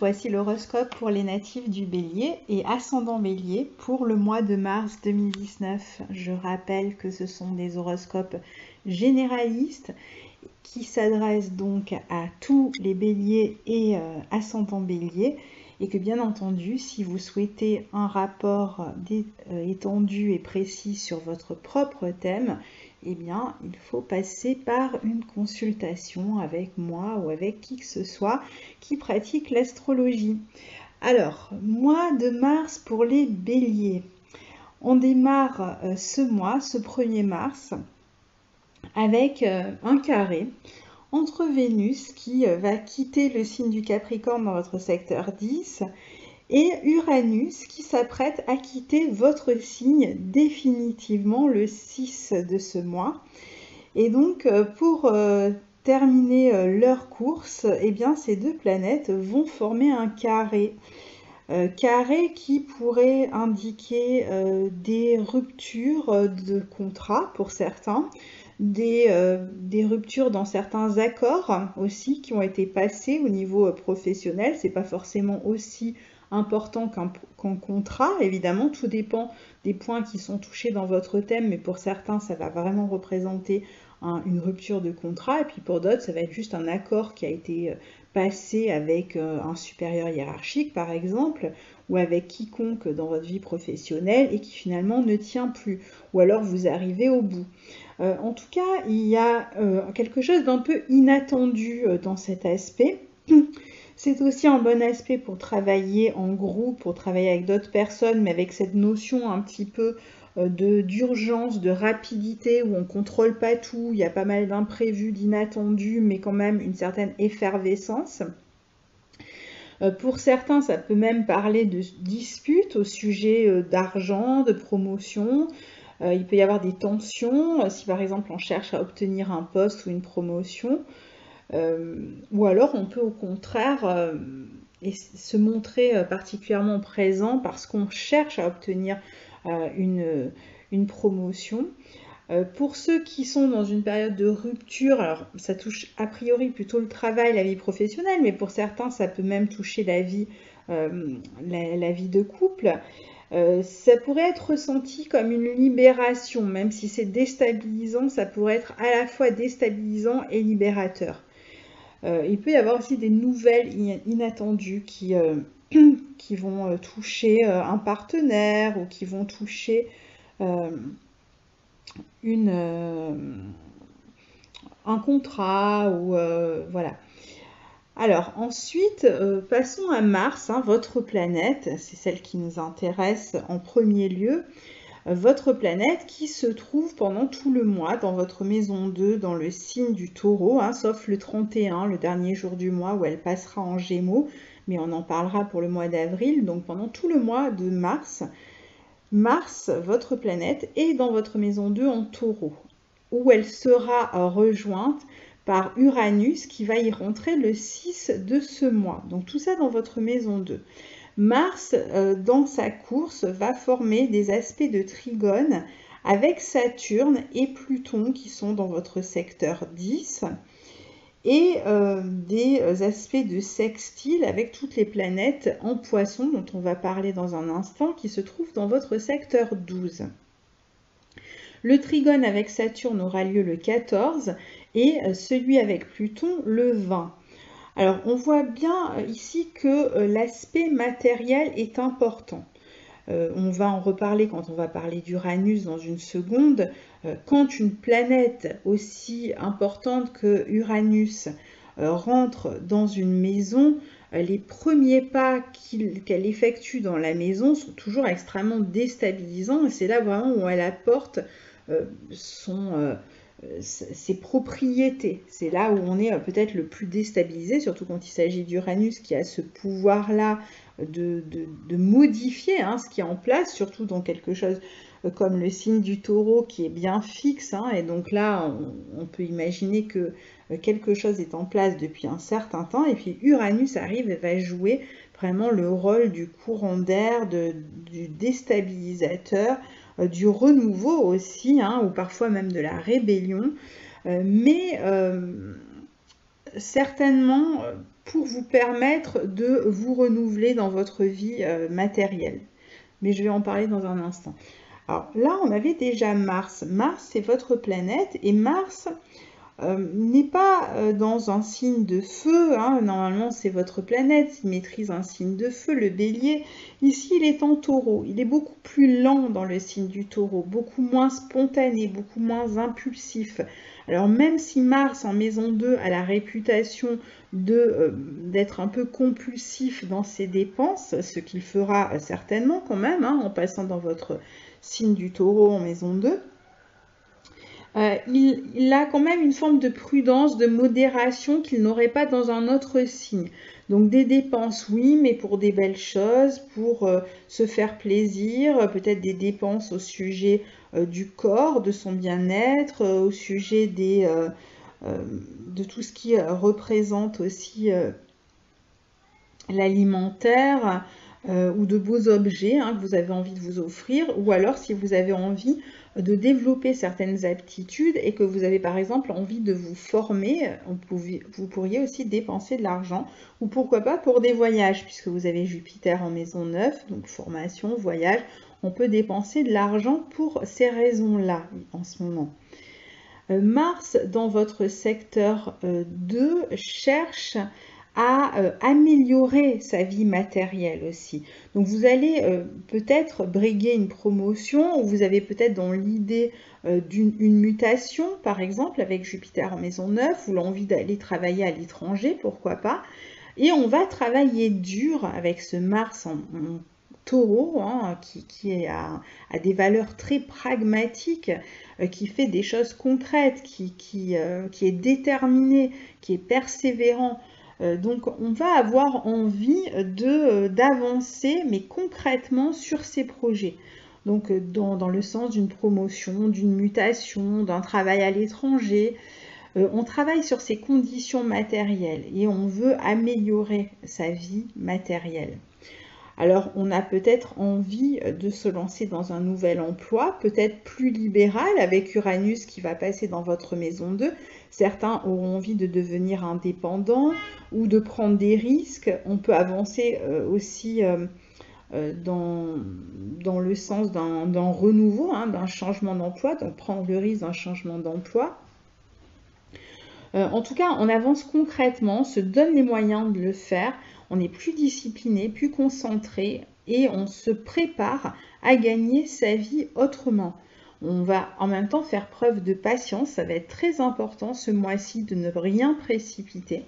voici l'horoscope pour les natifs du Bélier et ascendant Bélier pour le mois de mars 2019. Je rappelle que ce sont des horoscopes généralistes qui s'adressent donc à tous les Béliers et ascendant Bélier, et que bien entendu, si vous souhaitez un rapport étendu et précis sur votre propre thème, eh bien, il faut passer par une consultation avec moi ou avec qui que ce soit qui pratique l'astrologie. Alors, mois de mars pour les Béliers. On démarre ce mois, ce 1er mars, avec un carré entre Vénus qui va quitter le signe du Capricorne dans votre secteur 10 et Uranus qui s'apprête à quitter votre signe définitivement le 6 de ce mois. Et donc pour terminer leur course, eh bien, ces deux planètes vont former un carré. Carré qui pourrait indiquer des ruptures de contrat pour certains, des ruptures dans certains accords aussi qui ont été passés au niveau professionnel. C'est pas forcément aussi important qu'un contrat, évidemment, tout dépend des points qui sont touchés dans votre thème, mais pour certains, ça va vraiment représenter une rupture de contrat, et puis pour d'autres, ça va être juste un accord qui a été passé avec un supérieur hiérarchique, par exemple, ou avec quiconque dans votre vie professionnelle, et qui finalement ne tient plus, ou alors vous arrivez au bout. En tout cas, il y a quelque chose d'un peu inattendu dans cet aspect. C'est aussi un bon aspect pour travailler en groupe, pour travailler avec d'autres personnes, mais avec cette notion un petit peu d'urgence, de rapidité, où on ne contrôle pas tout, il y a pas mal d'imprévus, d'inattendus, mais quand même une certaine effervescence. Pour certains, ça peut même parler de disputes au sujet d'argent, de promotion. Il peut y avoir des tensions, si par exemple on cherche à obtenir un poste ou une promotion. Ou alors on peut au contraire se montrer particulièrement présent parce qu'on cherche à obtenir une promotion. Pour ceux qui sont dans une période de rupture, alors ça touche a priori plutôt le travail, la vie professionnelle, mais pour certains ça peut même toucher la vie de couple. Ça pourrait être ressenti comme une libération, même si c'est déstabilisant, ça pourrait être à la fois déstabilisant et libérateur. Il peut y avoir aussi des nouvelles inattendues qui vont toucher un partenaire ou qui vont toucher un contrat ou voilà. Alors ensuite, passons à Mars, votre planète, c'est celle qui nous intéresse en premier lieu. Votre planète qui se trouve pendant tout le mois dans votre maison 2, dans le signe du Taureau, sauf le 31, le dernier jour du mois où elle passera en Gémeaux, mais on en parlera pour le mois d'avril. Donc pendant tout le mois de mars, votre planète, est dans votre maison 2 en Taureau, où elle sera rejointe par Uranus qui va y rentrer le 6 de ce mois. Donc tout ça dans votre maison 2. Mars, dans sa course, va former des aspects de trigone avec Saturne et Pluton qui sont dans votre secteur 10 et des aspects de sextile avec toutes les planètes en Poisson dont on va parler dans un instant qui se trouvent dans votre secteur 12. Le trigone avec Saturne aura lieu le 14 et celui avec Pluton le 20. Alors, on voit bien ici que l'aspect matériel est important. On va en reparler quand on va parler d'Uranus dans une seconde. Quand une planète aussi importante que Uranus rentre dans une maison, les premiers pas qu'elle effectue dans la maison sont toujours extrêmement déstabilisants. Et c'est là vraiment où elle apporte ses propriétés. C'est là où on est peut-être le plus déstabilisé, surtout quand il s'agit d'Uranus qui a ce pouvoir-là de modifier ce qui est en place, surtout dans quelque chose comme le signe du Taureau qui est bien fixe. Et donc là, on peut imaginer que quelque chose est en place depuis un certain temps. Et puis Uranus arrive et va jouer vraiment le rôle du courant d'air, du déstabilisateur, du renouveau aussi, ou parfois même de la rébellion, mais certainement pour vous permettre de vous renouveler dans votre vie matérielle. Mais je vais en parler dans un instant. Alors là, on avait déjà Mars. Mars, c'est votre planète et Mars n'est pas dans un signe de feu. Hein. Normalement, c'est votre planète. Il maîtrise un signe de feu, le bélier. Ici, il est en taureau. Il est beaucoup plus lent dans le signe du taureau, beaucoup moins spontané, beaucoup moins impulsif. Alors même si Mars en maison 2 a la réputation d'être un peu compulsif dans ses dépenses, ce qu'il fera certainement quand même, hein, en passant dans votre signe du taureau en maison 2, il a quand même une forme de prudence, de modération qu'il n'aurait pas dans un autre signe. Donc des dépenses, oui, mais pour des belles choses, pour se faire plaisir, peut-être des dépenses au sujet du corps, de son bien-être, au sujet de tout ce qui représente aussi l'alimentaire, ou de beaux objets que vous avez envie de vous offrir, ou alors si vous avez envie de développer certaines aptitudes et que vous avez par exemple envie de vous former, vous pourriez aussi dépenser de l'argent, ou pourquoi pas pour des voyages, puisque vous avez Jupiter en maison 9, donc formation, voyage, on peut dépenser de l'argent pour ces raisons-là en ce moment. Mars, dans votre secteur 2, cherche à améliorer sa vie matérielle aussi. Donc vous allez peut-être briguer une promotion, ou vous avez peut-être dans l'idée d'une mutation, par exemple avec Jupiter en maison 9, ou l'envie d'aller travailler à l'étranger, pourquoi pas. Et on va travailler dur avec ce Mars en taureau, hein, qui a des valeurs très pragmatiques, qui fait des choses concrètes, qui est déterminé, qui est persévérant. Donc on va avoir envie d'avancer, mais concrètement sur ces projets. Donc dans le sens d'une promotion, d'une mutation, d'un travail à l'étranger. On travaille sur ces conditions matérielles et on veut améliorer sa vie matérielle. Alors on a peut-être envie de se lancer dans un nouvel emploi, peut-être plus libéral, avec Uranus qui va passer dans votre maison 2. Certains auront envie de devenir indépendants ou de prendre des risques. On peut avancer aussi dans le sens d'un renouveau, hein, d'un changement d'emploi, donc prendre le risque d'un changement d'emploi. En tout cas, on avance concrètement, on se donne les moyens de le faire, on est plus discipliné, plus concentré et on se prépare à gagner sa vie autrement. On va en même temps faire preuve de patience, ça va être très important ce mois-ci de ne rien précipiter.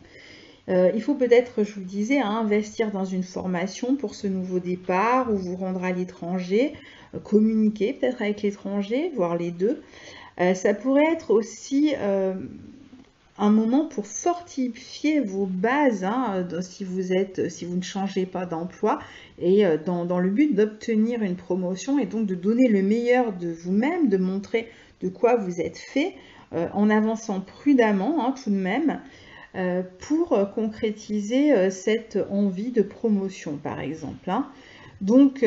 Il faut peut-être, je vous disais, investir dans une formation pour ce nouveau départ ou vous rendre à l'étranger, communiquer peut-être avec l'étranger, voire les deux. Ça pourrait être aussi un moment pour fortifier vos bases, si vous ne changez pas d'emploi, et dans le but d'obtenir une promotion et donc de donner le meilleur de vous-même, de montrer de quoi vous êtes fait, en avançant prudemment tout de même, pour concrétiser cette envie de promotion par exemple. Donc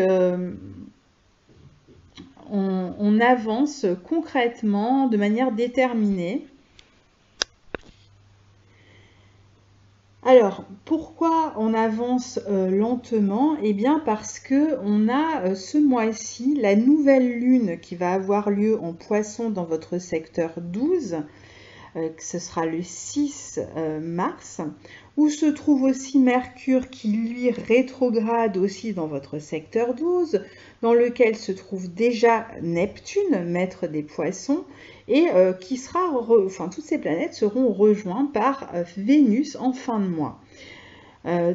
on avance concrètement de manière déterminée. Alors, pourquoi on avance lentement? Eh bien, parce que on a ce mois-ci la nouvelle lune qui va avoir lieu en Poisson dans votre secteur 12, ce sera le 6 mars, où se trouve aussi Mercure qui lui rétrograde aussi dans votre secteur 12, dans lequel se trouve déjà Neptune, maître des Poissons, et qui sera, toutes ces planètes seront rejointes par Vénus en fin de mois.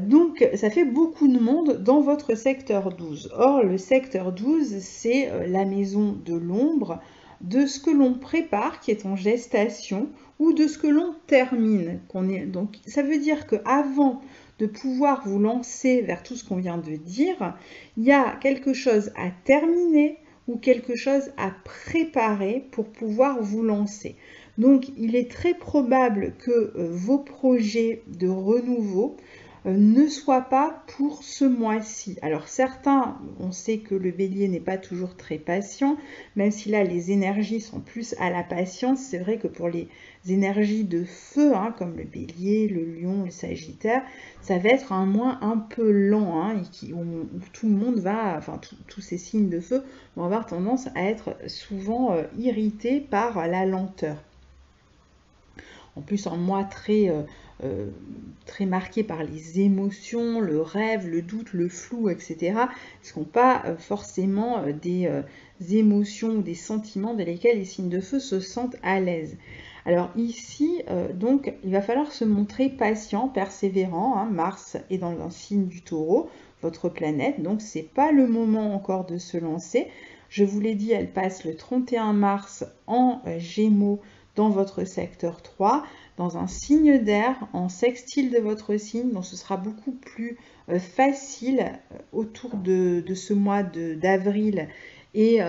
Donc ça fait beaucoup de monde dans votre secteur 12. Or le secteur 12 c'est la maison de l'ombre, de ce que l'on prépare qui est en gestation ou de ce que l'on termine. Donc ça veut dire qu'avant de pouvoir vous lancer vers tout ce qu'on vient de dire, il y a quelque chose à terminer ou quelque chose à préparer pour pouvoir vous lancer. Donc il est très probable que vos projets de renouveau ne soit pas pour ce mois-ci. Alors certains, on sait que le bélier n'est pas toujours très patient, même si là les énergies sont plus à la patience. C'est vrai que pour les énergies de feu, hein, comme le bélier, le lion, le sagittaire, ça va être un mois un peu lent, hein, et où tout le monde va, enfin tous ces signes de feu vont avoir tendance à être souvent irrités par la lenteur. En plus, un mois très marqué par les émotions, le rêve, le doute, le flou, etc. Ce ne sont pas forcément des émotions ou des sentiments dans lesquels les signes de feu se sentent à l'aise. Alors ici, donc, il va falloir se montrer patient, persévérant. Hein. Mars est dans un signe du Taureau, votre planète, donc c'est pas le moment encore de se lancer. Je vous l'ai dit, elle passe le 31 mars en Gémeaux dans votre secteur 3, dans un signe d'air, en sextile de votre signe, donc ce sera beaucoup plus facile autour de ce mois d'avril et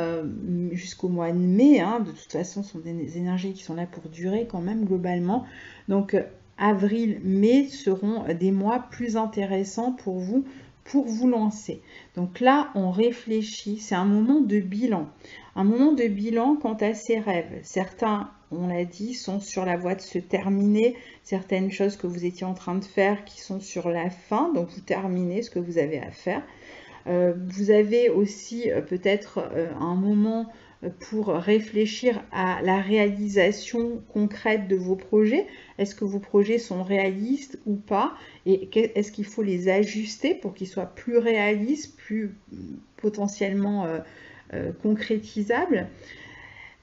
jusqu'au mois de mai. Hein. De toute façon, ce sont des énergies qui sont là pour durer quand même globalement. Donc avril, mai seront des mois plus intéressants pour vous lancer. Donc là, on réfléchit, c'est un moment de bilan. Un moment de bilan quant à ses rêves. Certains, on l'a dit, sont sur la voie de se terminer. Certaines choses que vous étiez en train de faire qui sont sur la fin, donc vous terminez ce que vous avez à faire. Vous avez aussi peut-être un moment pour réfléchir à la réalisation concrète de vos projets. Est-ce que vos projets sont réalistes ou pas? Et est-ce qu'il faut les ajuster pour qu'ils soient plus réalistes, plus potentiellement concrétisables?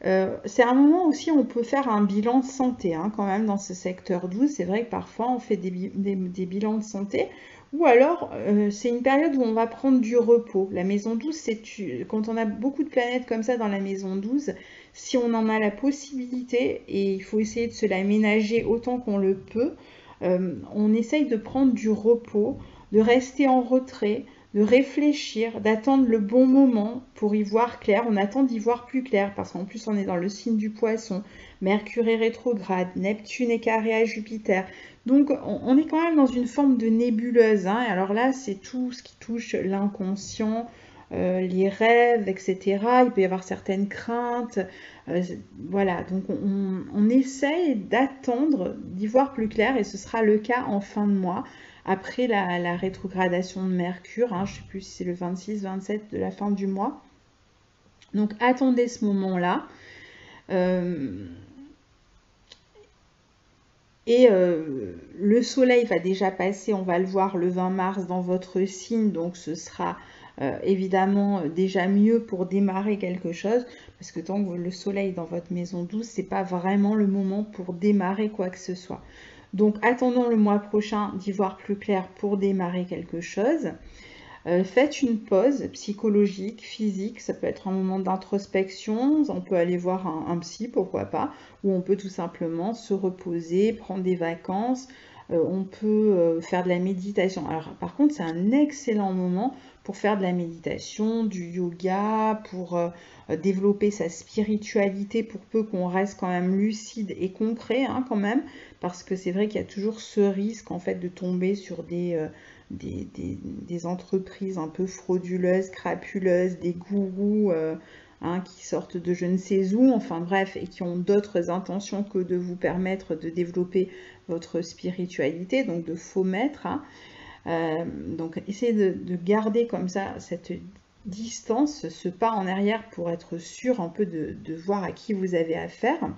C'est un moment aussi où on peut faire un bilan de santé, hein, quand même, dans ce secteur 12. C'est vrai que parfois on fait des bilans de santé, ou alors c'est une période où on va prendre du repos. La maison 12, quand on a beaucoup de planètes comme ça dans la maison 12, si on en a la possibilité, et il faut essayer de se l'aménager autant qu'on le peut, on essaye de prendre du repos, de rester en retrait, de réfléchir, d'attendre le bon moment pour y voir clair. On attend d'y voir plus clair parce qu'en plus on est dans le signe du Poisson. Mercure est rétrograde, Neptune est carré à Jupiter. Donc on est quand même dans une forme de nébuleuse. Hein. Et alors là, c'est tout ce qui touche l'inconscient, les rêves, etc. Il peut y avoir certaines craintes. Voilà, donc on essaye d'attendre d'y voir plus clair et ce sera le cas en fin de mois. Après la rétrogradation de Mercure, hein, je ne sais plus si c'est le 26, 27 de la fin du mois. Donc attendez ce moment-là. Le soleil va déjà passer, on va le voir le 20 mars dans votre signe, donc ce sera évidemment déjà mieux pour démarrer quelque chose, parce que tant que le soleil est dans votre maison 12, c'est pas vraiment le moment pour démarrer quoi que ce soit. Donc attendons le mois prochain d'y voir plus clair pour démarrer quelque chose. Faites une pause psychologique, physique, ça peut être un moment d'introspection, on peut aller voir un psy, pourquoi pas, ou on peut tout simplement se reposer, prendre des vacances, on peut faire de la méditation. Alors par contre, c'est un excellent moment pour faire de la méditation, du yoga, pour développer sa spiritualité, pour peu qu'on reste quand même lucide et concret, hein, quand même, parce que c'est vrai qu'il y a toujours ce risque en fait de tomber sur des entreprises un peu frauduleuses, crapuleuses, des gourous hein, qui sortent de je ne sais où, enfin bref, et qui ont d'autres intentions que de vous permettre de développer votre spiritualité, donc de faux maîtres. Hein. Donc essayez de garder comme ça cette distance, ce pas en arrière pour être sûr un peu de voir à qui vous avez affaire.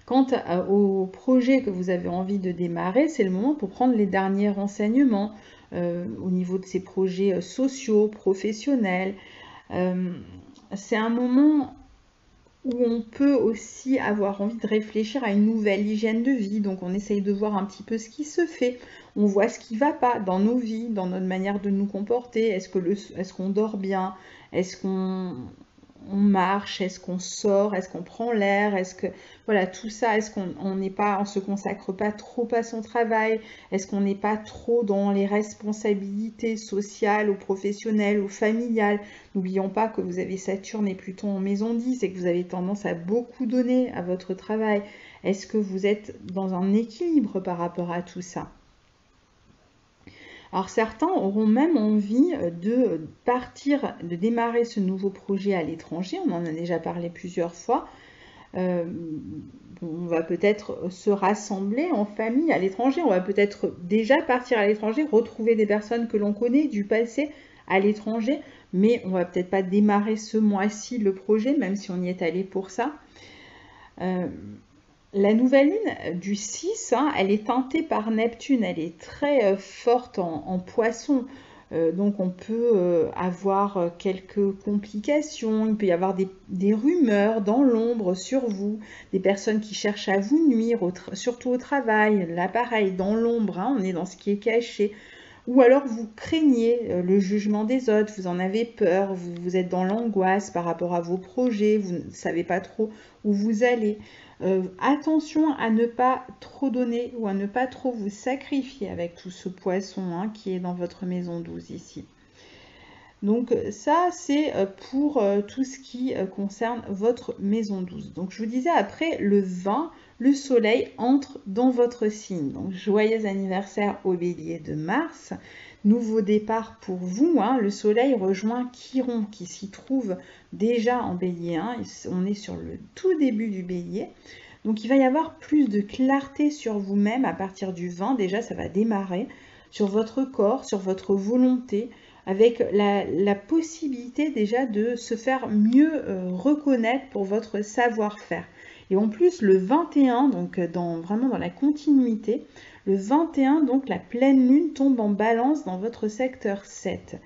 Quant au projet que vous avez envie de démarrer, c'est le moment pour prendre les derniers renseignements au niveau de ces projets sociaux, professionnels. C'est un moment où on peut aussi avoir envie de réfléchir à une nouvelle hygiène de vie. Donc on essaye de voir un petit peu ce qui se fait. On voit ce qui ne va pas dans nos vies, dans notre manière de nous comporter. Est-ce qu'on dort bien? Est-ce qu'on marche? Est-ce qu'on sort? Est-ce qu'on prend l'air? Est-ce que voilà, tout ça, est-ce on se consacre pas trop à son travail? Est-ce qu'on n'est pas trop dans les responsabilités sociales ou professionnelles ou familiales? N'oublions pas que vous avez Saturne et Pluton en maison 10 et que vous avez tendance à beaucoup donner à votre travail. Est-ce que vous êtes dans un équilibre par rapport à tout ça? Alors certains auront même envie de partir, de démarrer ce nouveau projet à l'étranger. On en a déjà parlé plusieurs fois. On va peut-être se rassembler en famille à l'étranger. On va peut-être déjà partir à l'étranger, retrouver des personnes que l'on connaît du passé à l'étranger. Mais on va peut-être pas démarrer ce mois-ci le projet, même si on y est allé pour ça. La nouvelle lune du 6, elle est teintée par Neptune, elle est très forte en poisson, donc on peut avoir quelques complications, il peut y avoir des rumeurs dans l'ombre sur vous, des personnes qui cherchent à vous nuire, surtout au travail, là pareil, dans l'ombre, on est dans ce qui est caché. Ou alors vous craignez le jugement des autres, vous en avez peur, vous êtes dans l'angoisse par rapport à vos projets, vous ne savez pas trop où vous allez. Attention à ne pas trop donner ou à ne pas trop vous sacrifier avec tout ce poisson qui est dans votre maison 12 ici. Donc ça, c'est pour tout ce qui concerne votre maison 12. Donc je vous disais, après le 20, le soleil entre dans votre signe. Donc joyeux anniversaire au bélier de Mars. Nouveau départ pour vous. Le soleil rejoint Chiron qui s'y trouve déjà en bélier. On est sur le tout début du bélier. Donc il va y avoir plus de clarté sur vous-même à partir du 20. Déjà, ça va démarrer sur votre corps, sur votre volonté, avec la possibilité déjà de se faire mieux reconnaître pour votre savoir-faire. Et en plus, le 21, donc vraiment dans la continuité, le 21, donc la pleine lune tombe en balance dans votre secteur 7.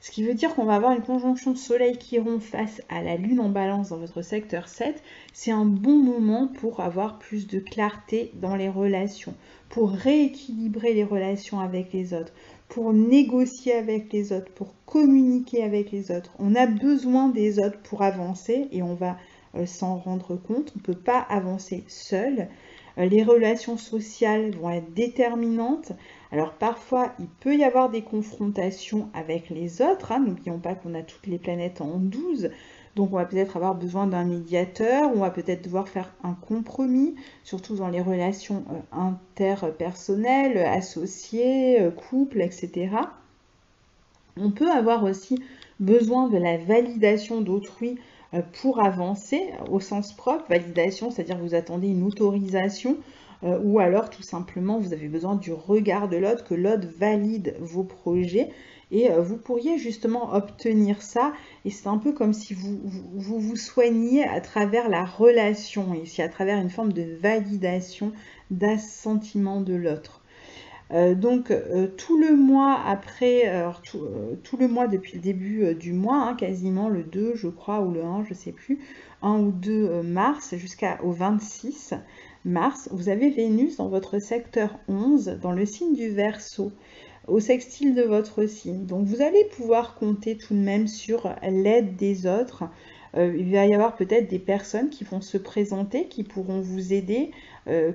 Ce qui veut dire qu'on va avoir une conjonction Soleil-Chiron face à la lune en balance dans votre secteur 7. C'est un bon moment pour avoir plus de clarté dans les relations, pour rééquilibrer les relations avec les autres, pour négocier avec les autres, pour communiquer avec les autres. On a besoin des autres pour avancer et on va s'en rendre compte. On ne peut pas avancer seul. Les relations sociales vont être déterminantes. Alors parfois, il peut y avoir des confrontations avec les autres. N'oublions pas qu'on a toutes les planètes en 12. Donc on va peut-être avoir besoin d'un médiateur, on va peut-être devoir faire un compromis, surtout dans les relations interpersonnelles, associées, couples, etc. On peut avoir aussi besoin de la validation d'autrui pour avancer au sens propre. Validation, c'est-à-dire que vous attendez une autorisation ou alors tout simplement vous avez besoin du regard de l'autre, que l'autre valide vos projets et vous pourriez justement obtenir ça et c'est un peu comme si vous soigniez à travers la relation, ici à travers une forme de validation, d'assentiment de l'autre. Donc tout le mois après, tout le mois depuis le début du mois, quasiment le 2 je crois ou le 1 je sais plus, 1 ou 2 mars jusqu'au 26 mars, vous avez Vénus dans votre secteur 11 dans le signe du Verseau, au sextile de votre signe. Donc vous allez pouvoir compter tout de même sur l'aide des autres. Il va y avoir peut-être des personnes qui vont se présenter, qui pourront vous aider,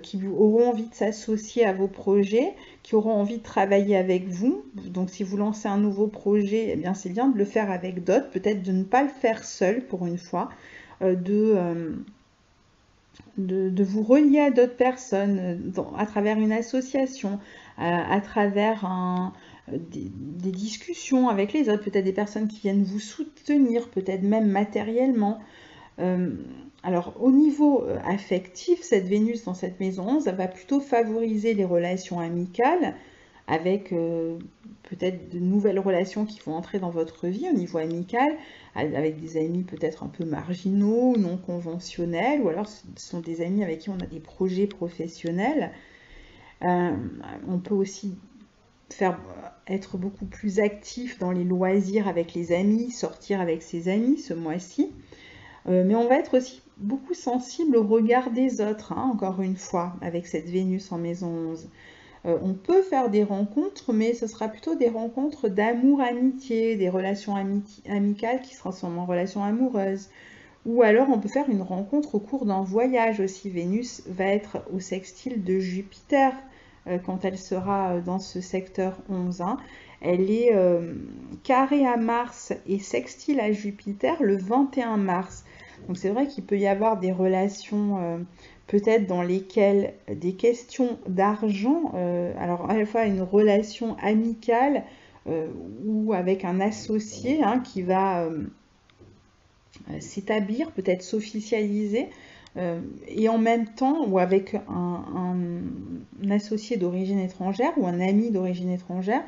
qui auront envie de s'associer à vos projets, qui auront envie de travailler avec vous. Donc si vous lancez un nouveau projet, eh bien c'est bien de le faire avec d'autres, peut-être de ne pas le faire seul pour une fois, de vous relier à d'autres personnes à travers une association, à travers des discussions avec les autres, peut-être des personnes qui viennent vous soutenir, peut-être même matériellement. Alors au niveau affectif, cette Vénus dans cette maison 11, elle va plutôt favoriser les relations amicales avec peut-être de nouvelles relations qui vont entrer dans votre vie au niveau amical, avec des amis peut-être un peu marginaux, non conventionnels, ou alors ce sont des amis avec qui on a des projets professionnels. On peut aussi être beaucoup plus actif dans les loisirs avec les amis, sortir avec ses amis ce mois-ci. Mais on va être aussi beaucoup sensible au regard des autres, encore une fois, avec cette Vénus en maison 11. On peut faire des rencontres, mais ce sera plutôt des rencontres d'amour-amitié, des relations amicales qui se transforment en relations amoureuses. Ou alors on peut faire une rencontre au cours d'un voyage aussi. Vénus va être au sextile de Jupiter quand elle sera dans ce secteur 11. Elle est carrée à Mars et sextile à Jupiter le 21 mars. Donc c'est vrai qu'il peut y avoir des relations peut-être dans lesquels des questions d'argent, alors à la fois une relation amicale ou avec un associé hein, qui va s'établir, peut-être s'officialiser, et en même temps, ou avec un associé d'origine étrangère ou un ami d'origine étrangère,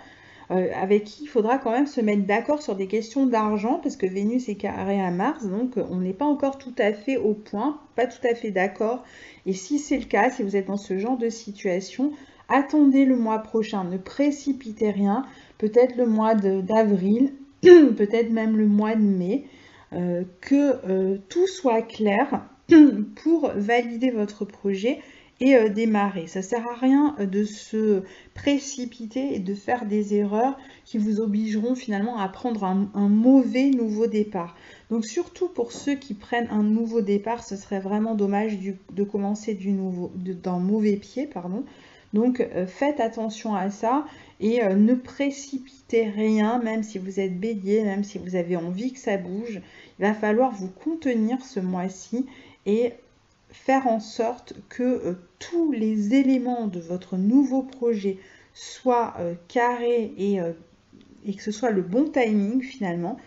avec qui il faudra quand même se mettre d'accord sur des questions d'argent, parce que Vénus est carré à Mars, donc on n'est pas encore tout à fait au point, pas tout à fait d'accord. Et si c'est le cas, si vous êtes dans ce genre de situation, attendez le mois prochain, ne précipitez rien, peut-être le mois d'avril, peut-être même le mois de mai, que tout soit clair pour valider votre projet et démarrer. Ça ne sert à rien de se précipiter et de faire des erreurs qui vous obligeront finalement à prendre un mauvais nouveau départ. Donc surtout pour ceux qui prennent un nouveau départ, ce serait vraiment dommage de commencer d'un mauvais pied, pardon. Donc faites attention à ça et ne précipitez rien, même si vous êtes bélier, même si vous avez envie que ça bouge. Il va falloir vous contenir ce mois-ci et faire en sorte que tous les éléments de votre nouveau projet soient carrés et que ce soit le bon timing finalement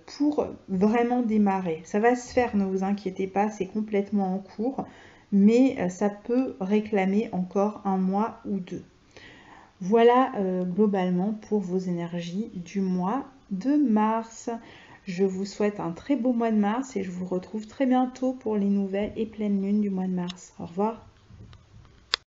pour vraiment démarrer. Ça va se faire, ne vous inquiétez pas, c'est complètement en cours, mais ça peut réclamer encore un mois ou deux. Voilà globalement pour vos énergies du mois de mars. Je vous souhaite un très beau mois de mars et je vous retrouve très bientôt pour les nouvelles et pleines lunes du mois de mars. Au revoir.